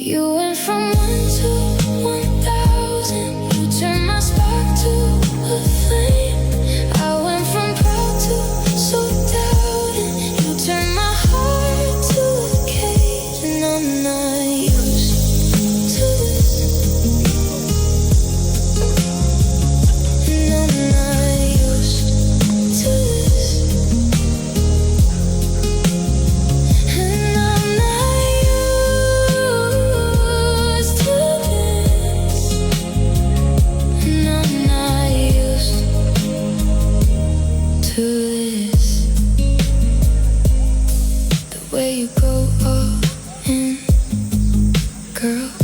You went from 1 to 1,000. You turned my spark to a flame. I went from proud to so doubting. You turned my heart to a cage, and I'm not used to this. And I'm not used to this. And I'm not used to this. And I'm not used to this. The way you go all in, girl.